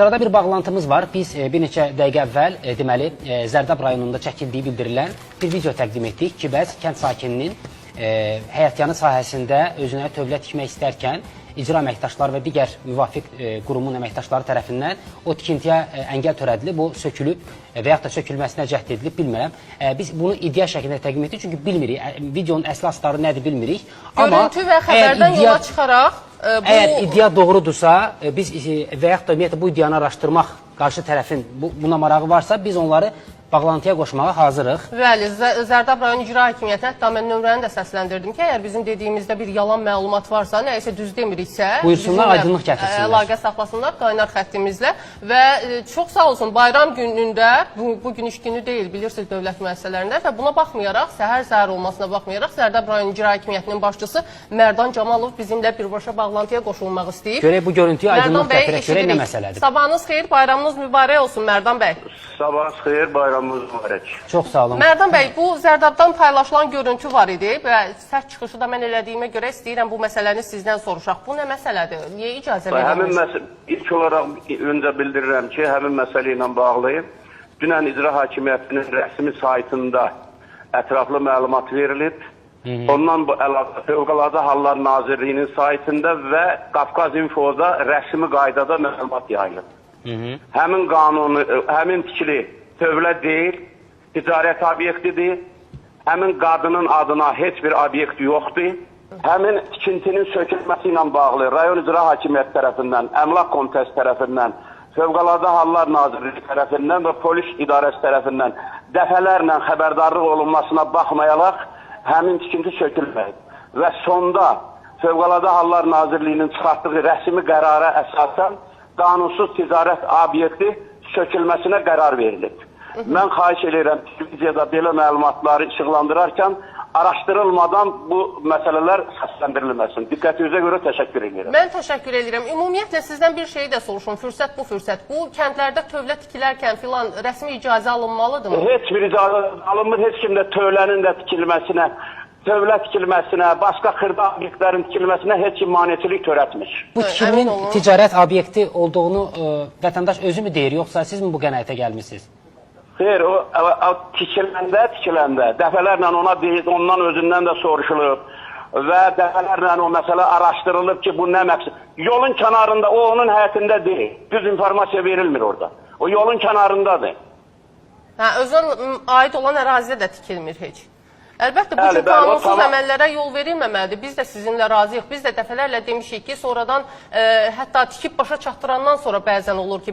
Sırada bir bağlantımız var. Biz bir neçə dəqiqə əvvəl deməli Zərdab rayonunda çəkildiyi bildirilən bir video təqdim etdik ki, bəs kənd sakininin həyətyanı sahəsində özünə tövlə tikmək istərkən icra əməkdaşları və digər müvafiq qurumun əməkdaşları tərəfindən o tikintiyə əngəl törədilib, bu sökülüb və yaxud da sökülməsinə cəhd edilib, bilmirəm. Biz bunu iddia şəklində təqdim etdik, çünki bilmirik, videonun əsl astarı nədir bilmirik. Görüntü və xəbərdən yola çıxaraq Əgər iddia doğrudursa, biz və yaxud da ümumiyyətlə bu iddianı araşdırmaq qarşı tərəfin buna marağı varsa, biz onları bağlantıya qoşmağa hazırıq. Bəli, Zərdab rayon icra hakimiyyətinə hətta mən nömrəni də səsləndirdim ki, əgər bizim dediyimizdə bir yalan məlumat varsa, nəyisə düz demiriksə, buyursunlar, aydınlıq gətirsinlər. Əlaqə saxlasınlar qaynar xəttimizlə və çox sağ olsun, bayram günündə, bugün iş günü deyil, bilirsiniz dövlət müəssisələrində və buna baxmayaraq, səhər olmasına baxmayaraq, Zərdab rayon icra hakimiyyətinin başçısı Mərdan Camalov bizimlə birbaşa bağlantıya qoşulmaq istəyir. Görək bu görüntüyə aydınlıq gətirək, görək nə məsələdir. Sabahınız xeyir, bayramınız mübarək olsun Mərdan bəy. Sabahınız xeyir, bayramınız mübarək. Çox sağ olun. Mərdan bəy, bu Zərdabdan paylaşılan görüntü var idi və sərt çıxışı da mən elədiyimə görə istəyirəm bu məsələni sizdən soruşaq. Bu nə məsələdir? Niyə icazə verilmiş? İlk olaraq öncə bildirirəm ki, həmin məsələ ilə bağlı dünən icra hakimiyyətinin rəsmi saytında ətraflı məlumat verilib. Ondan bu əlaqə Fövqəladə Hallar Nazirliyinin saytında və Qafqaz Infoda rəsmi qaydada məlumat yayılıb. Həmin qanunu, həmin tikili tövlə deyil, ticarət obyektidir. Həmin qadının adına heç bir obyekt yoxdur. Həmin tikintinin sökülməsi ilə bağlı rayon icra hakimiyyəti tərəfindən, Əmlak Komitəsi tərəfindən, Fövqəladə Hallar Nazirliyi tərəfindən və polis idarəsi tərəfindən dəfələrlə xəbərdarlıq olunmasına baxmayaraq həmin tikinti sökülməyib. Və sonda Fövqəladə Hallar Nazirliyinin çıxartdığı rəsmi qərara əsasən qanunsuz ticarət obyekti sökülməsinə qərar verilib. Mən xahiş edirəm televiziyada belə məlumatları işıqlandırarkən araşdırılmadan bu məsələlər səsləndirilməsin. Diqqətinizə görə təşəkkür edirəm. Mən təşəkkür edirəm. Ümumiyyətlə sizdən bir şey də soruşum. Fürsət bu fürsət. Bu kəndlərdə tövlə tikilərkən filan rəsmi icazə alınmalıdırmı? Heç bir icazə alınmır. Heç kim də tövlənin də tikilməsinə, tövlə tikilməsinə, başqa xırda obyektlərin tikilməsinə heç kim maneçilik törətmiş. Bu tikilinin ticarət obyekti olduğunu vətəndaş özü mü deyir, yoxsa siz mi bu qənaətə gəlmişsiniz? Xeyr, o tikiləndə dəfələrlə ona deyil, ondan özündən də soruşulub və dəfələrlə o məsələ araşdırılıb ki, bu nə məqsəd? Yolun kənarında, o onun həyətində deyil. Düz informasiya verilmir orada. O yolun kənarındadır. Özünə aid olan ərazidə də tikilmir heç. Əlbəttə, bu cür qanunsuz əməllərə yol verilməməlidir. Biz də sizinlə razıyıq. Biz də dəfələrlə demişik ki, sonradan hətta tikib başa çatdırandan sonra bəzən olur ki,